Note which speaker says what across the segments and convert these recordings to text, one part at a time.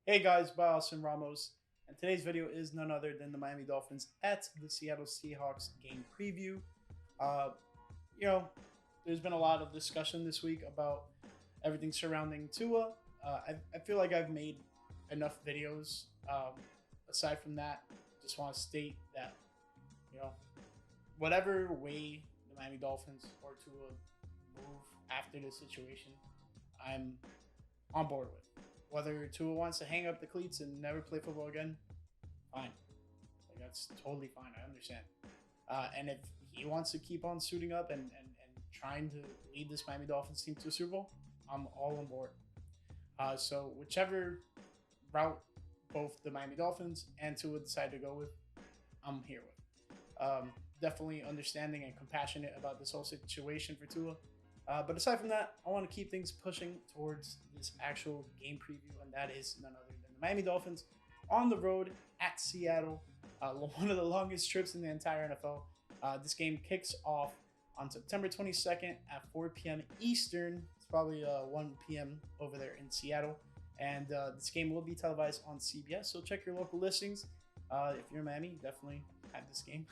Speaker 1: Hey guys, Bios and Ramos, and today's video is none other than the Miami Dolphins at the Seattle Seahawks game preview. Uh, you know, there's been a lot of discussion this week about everything surrounding Tua. I feel like I've made enough videos. Aside from that, just want to state that, you know, whatever way the Miami Dolphins or Tua move after this situation, I'm on board with. Whether Tua wants to hang up the cleats and never play football again, fine. Like, that's totally fine. I understand. And if he wants to keep on suiting up and trying to lead this Miami Dolphins team to a Super Bowl, I'm all on board. So whichever route both the Miami Dolphins and Tua decide to go with, I'm here with. Definitely understanding and compassionate about this whole situation for Tua. But aside from that, I want to keep things pushing towards this actual game preview, and that is none other than the Miami Dolphins on the road at Seattle. One of the longest trips in the entire NFL. This game kicks off on September 22nd at 4 p.m. Eastern. It's probably 1 p.m. over there in Seattle. And this game will be televised on CBS, so check your local listings. If you're in Miami, definitely have this game.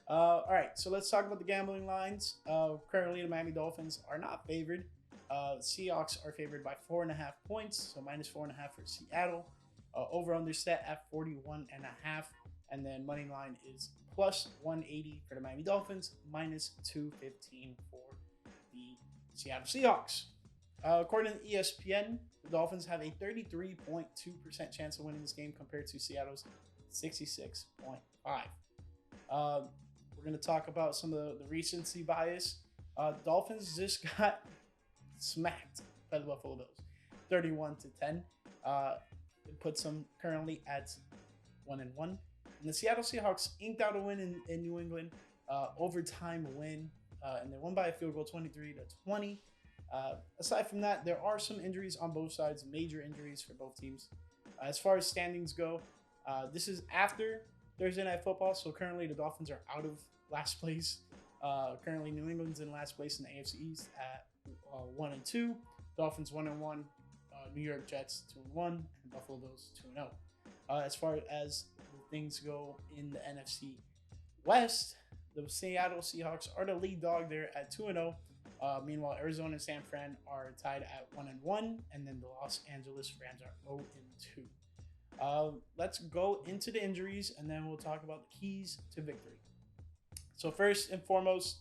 Speaker 1: All right, so let's talk about the gambling lines. Currently, the Miami Dolphins are not favored. Seahawks are favored by 4.5 points, so minus 4.5 for Seattle. Over/under set at 41.5, and then money line is plus 180 for the Miami Dolphins, minus 215 for the Seattle Seahawks. According to ESPN, the Dolphins have a 33.2% chance of winning this game compared to Seattle's 66.5. We're going to talk about some of the recency bias. Dolphins just got smacked by the Buffalo Bills, 31-10. It puts them currently at 1-1. And the Seattle Seahawks inked out a win in New England, overtime win, and they won by a field goal, 23-20. Aside from that, there are some injuries on both sides, major injuries for both teams. As far as standings go, this is after Thursday Night Football, so currently the Dolphins are out of last place. Currently, New England's in last place in the AFC East at 1-2. Dolphins 1-1. New York Jets 2-1, and Buffalo Bills 2-0. As far as things go in the NFC West, the Seattle Seahawks are the lead dog there at 2-0. Meanwhile, Arizona and San Fran are tied at 1-1, and then the Los Angeles Rams are 0-2. Let's go into the injuries, and then we'll talk about the keys to victory. So first and foremost,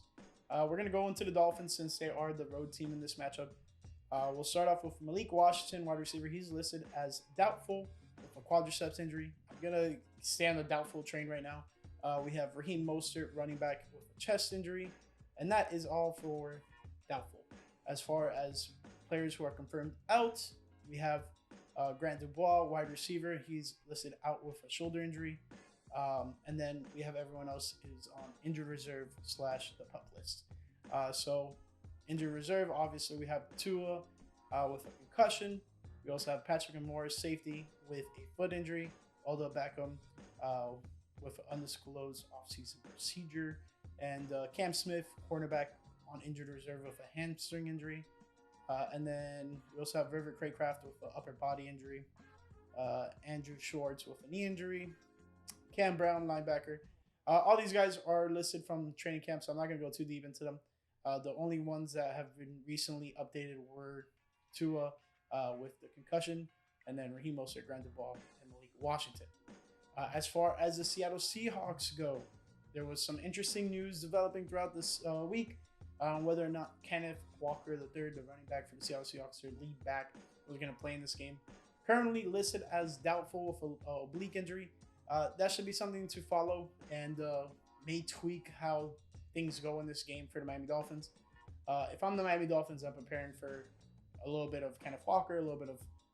Speaker 1: we're going to go into the Dolphins since they are the road team in this matchup. We'll start off with Malik Washington, wide receiver. He's listed as doubtful with a quadriceps injury. I'm going to stay on the doubtful train right now. We have Raheem Mostert, running back, with a chest injury, and that is all for doubtful. As far as players who are confirmed out, we have Grant Dubois, wide receiver. He's listed out with a shoulder injury. And then we have everyone else is on injured reserve / the pup list. So injured reserve, obviously we have Tua with a concussion. We also have Patrick and Morris, safety, with a foot injury. Odell Beckham with an undisclosed offseason procedure. And Cam Smith, cornerback, on injured reserve with a hamstring injury. And then we also have River Craycraft with an upper body injury. Andrew Schwartz with a knee injury. Cam Brown, linebacker. All these guys are listed from training camp, so I'm not going to go too deep into them. The only ones that have been recently updated were Tua with the concussion, and then Raheem Mostert, Grant Dubois, and Malik Washington. As far as the Seattle Seahawks go, there was some interesting news developing throughout this week on whether or not Kenneth Walker III, the running back for the Seattle Seahawks, their lead back, was going to play in this game. Currently listed as doubtful with an oblique injury. That should be something to follow and may tweak how things go in this game for the Miami Dolphins. If I'm the Miami Dolphins, I'm preparing for a little bit of Kenneth Walker, a little bit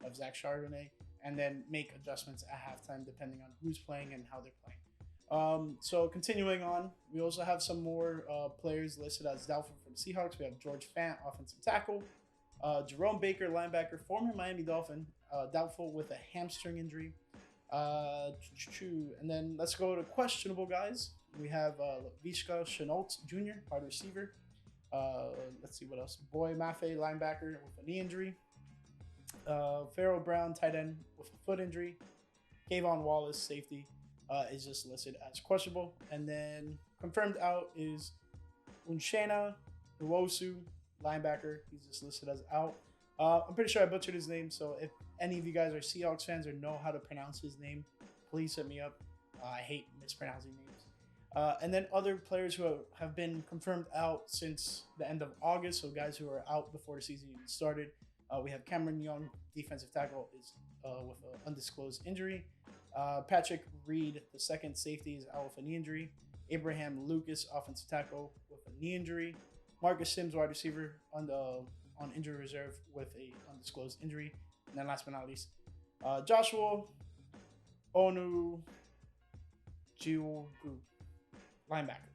Speaker 1: of Zach Charbonnet, and then make adjustments at halftime depending on who's playing and how they're playing. So continuing on, we also have some more players listed as doubtful for the Seahawks. We have George Fant, offensive tackle. Jerome Baker, linebacker, former Miami Dolphin, doubtful with a hamstring injury. And then let's go to questionable guys. We have Vishka Chenault Jr., wide receiver. Let's see what else. Boy Mafe, linebacker, with a knee injury. Pharaoh Brown, tight end with a foot injury. Kayvon Wallace, safety, is just listed as questionable. And then confirmed out is Unshana Nwosu, linebacker. He's just listed as out. I'm pretty sure I butchered his name, so if any of you guys are Seahawks fans or know how to pronounce his name, please hit me up. I hate mispronouncing names. And then other players who have been confirmed out since the end of August, so guys who are out before the season even started. We have Cameron Young, defensive tackle, is with an undisclosed injury. Patrick Reed, the second safety, is out with a knee injury. Abraham Lucas, offensive tackle, with a knee injury. Marcus Sims, wide receiver, on injury reserve with a undisclosed injury. And then last but not least, Joshua Onu Jiugu, linebacker,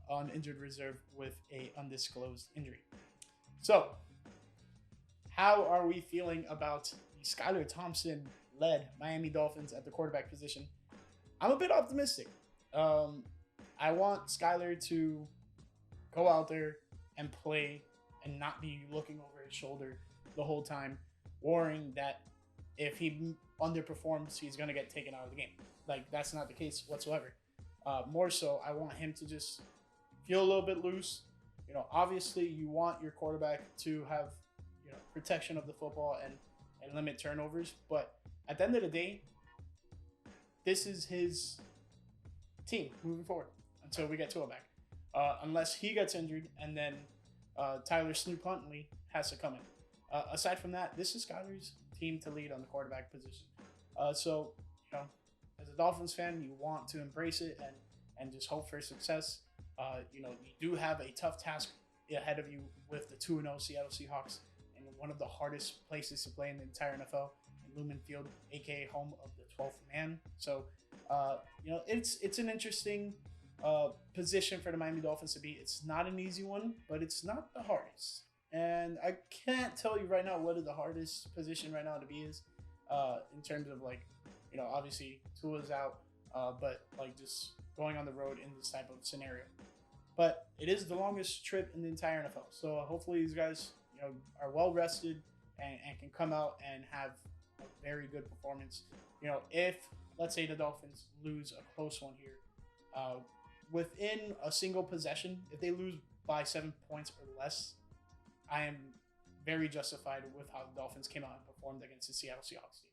Speaker 1: on injured reserve with a undisclosed injury. So, how are we feeling about the Skylar Thompson-led Miami Dolphins at the quarterback position? I'm a bit optimistic. I want Skylar to go out there and play and not be looking over his shoulder the whole time, worrying that if he underperforms, he's going to get taken out of the game. Like, that's not the case whatsoever. More so, I want him to just feel a little bit loose. You know, obviously, you want your quarterback to have, you know, protection of the football and limit turnovers. But at the end of the day, this is his team moving forward until we get Tua back. Unless he gets injured and then Tyler Snoop Huntley has to come in. Aside from that, this is Skylar's team to lead on the quarterback position. So, you know, as a Dolphins fan, you want to embrace it and just hope for success. You know, you do have a tough task ahead of you with the 2-0 Seattle Seahawks in one of the hardest places to play in the entire NFL, in Lumen Field, aka home of the 12th man. So, you know, it's an interesting position for the Miami Dolphins to be. It's not an easy one, but it's not the hardest. And I can't tell you right now what the hardest position right now to be is, in terms of, like, you know, obviously Tua's out, but like just going on the road in this type of scenario. But it is the longest trip in the entire NFL. So hopefully these guys, you know, are well rested and can come out and have a very good performance. You know, if let's say the Dolphins lose a close one here, within a single possession, if they lose by 7 points or less, I am very justified with how the Dolphins came out and performed against the Seattle Seahawks team.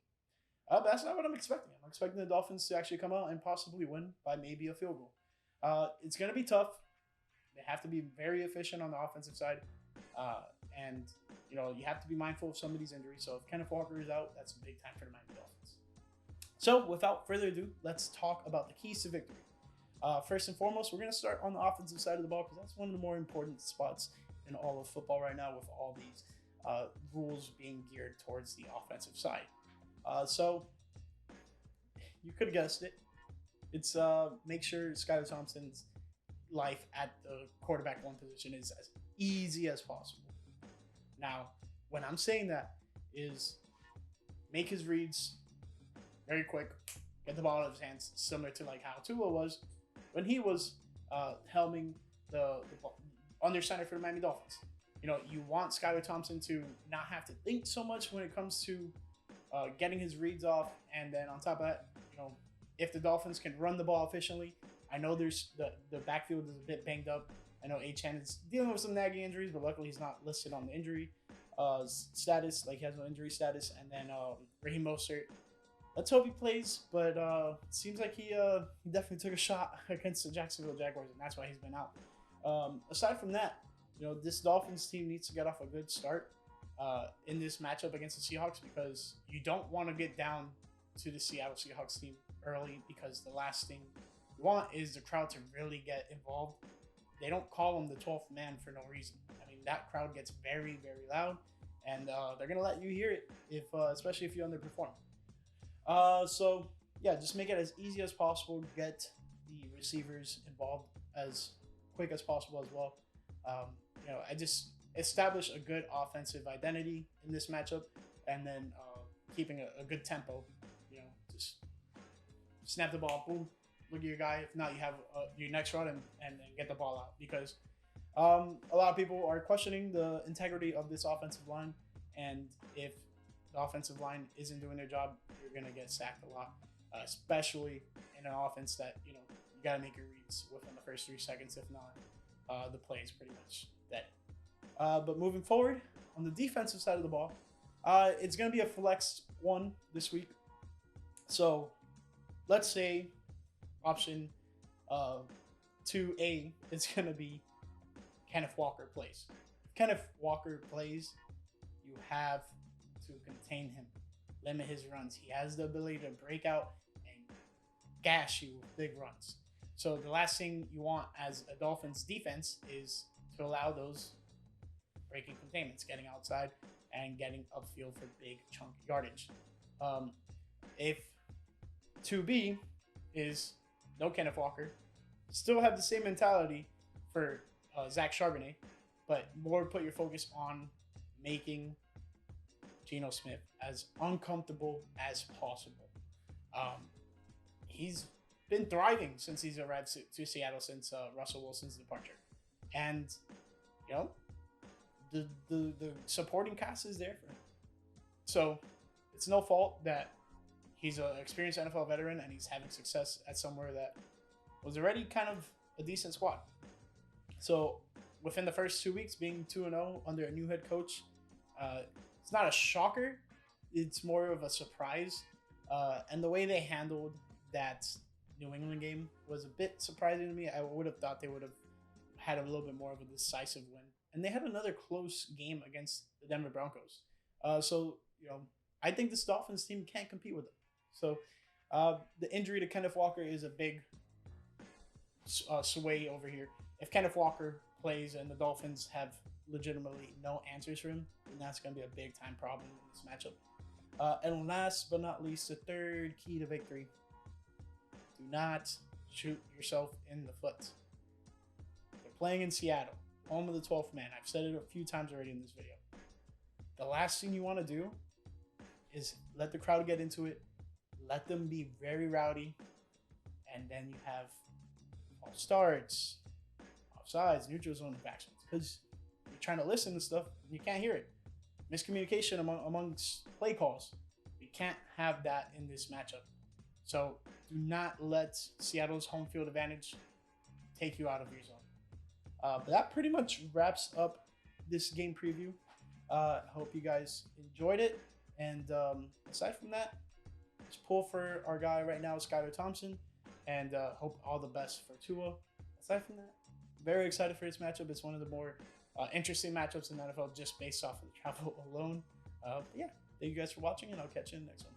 Speaker 1: But that's not what I'm expecting. I'm expecting the Dolphins to actually come out and possibly win by maybe a field goal. It's going to be tough. They have to be very efficient on the offensive side. And, you know, you have to be mindful of some of these injuries. So if Kenneth Walker is out, that's a big time for the Miami Dolphins. So without further ado, let's talk about the keys to victory. First and foremost, we're going to start on the offensive side of the ball because that's one of the more important spots in all of football right now, with all these rules being geared towards the offensive side. So you could have guessed it. It's make sure Skylar Thompson's life at the quarterback one position is as easy as possible. Now, when I'm saying that is make his reads very quick, get the ball out of his hands, similar to like how Tua was when he was helming the under center for the Miami Dolphins. You know, you want Skylar Thompson to not have to think so much when it comes to getting his reads off. And then on top of that, you know, if the Dolphins can run the ball efficiently, I know there's the backfield is a bit banged up. I know Achane is dealing with some nagging injuries, but luckily he's not listed on the injury status. Like, he has no injury status. And then Raheem Mostert, let's hope he plays. But it seems like he definitely took a shot against the Jacksonville Jaguars, and that's why he's been out. Aside from that, you know, this Dolphins team needs to get off a good start in this matchup against the Seahawks, because you don't want to get down to the Seattle Seahawks team early, because the last thing you want is the crowd to really get involved. They don't call him the 12th man for no reason. I mean, that crowd gets very, very loud, and they're going to let you hear it, if especially if you underperform. So, yeah, just make it as easy as possible. Get the receivers involved as quick as possible as well. You know, I just establish a good offensive identity in this matchup, and then keeping a good tempo. You know, just snap the ball, boom, look at your guy. If not, you have your next run and get the ball out, because a lot of people are questioning the integrity of this offensive line, And if the offensive line isn't doing their job, you're going to get sacked a lot, especially in an offense that, you got to make your reads within the first 3 seconds. If not, the play is pretty much dead. But moving forward, on the defensive side of the ball, it's going to be a flex one this week. So let's say option 2A is going to be Kenneth Walker plays. If Kenneth Walker plays, you have to contain him, limit his runs. He has the ability to break out and gash you with big runs. So the last thing you want as a Dolphins defense is to allow those breaking containments, getting outside and getting upfield for big chunk yardage. If 2B is no Kenneth Walker, still have the same mentality for Zach Charbonnet, but more put your focus on making Geno Smith as uncomfortable as possible. He's been thriving since he's arrived to Seattle since Russell Wilson's departure, and the supporting cast is there for him. So it's no fault that he's an experienced NFL veteran and he's having success at somewhere that was already kind of a decent squad. So within the first 2 weeks, being 2-0 under a new head coach, it's not a shocker. It's more of a surprise. And the way they handled that New England game was a bit surprising to me. I would have thought they would have had a little bit more of a decisive win. And they had another close game against the Denver Broncos. So I think this Dolphins team can't compete with them. So the injury to Kenneth Walker is a big sway over here. If Kenneth Walker plays and the Dolphins have legitimately no answers for him, then that's going to be a big time problem in this matchup. And last but not least, the third key to victory: do not shoot yourself in the foot. They're playing in Seattle, home of the 12th man. I've said it a few times already in this video. The last thing you want to do is let the crowd get into it, let them be very rowdy, and then you have false starts, offsides, neutral zone infractions, because you're trying to listen to stuff and you can't hear it. Miscommunication amongst play calls. We can't have that in this matchup. So do not let Seattle's home field advantage take you out of your zone. But that pretty much wraps up this game preview. Hope you guys enjoyed it. And aside from that, just pull for our guy right now, Skylar Thompson, and hope all the best for Tua. Aside from that, very excited for this matchup. It's one of the more interesting matchups in the NFL just based off of the travel alone. Yeah, thank you guys for watching, and I'll catch you in the next one.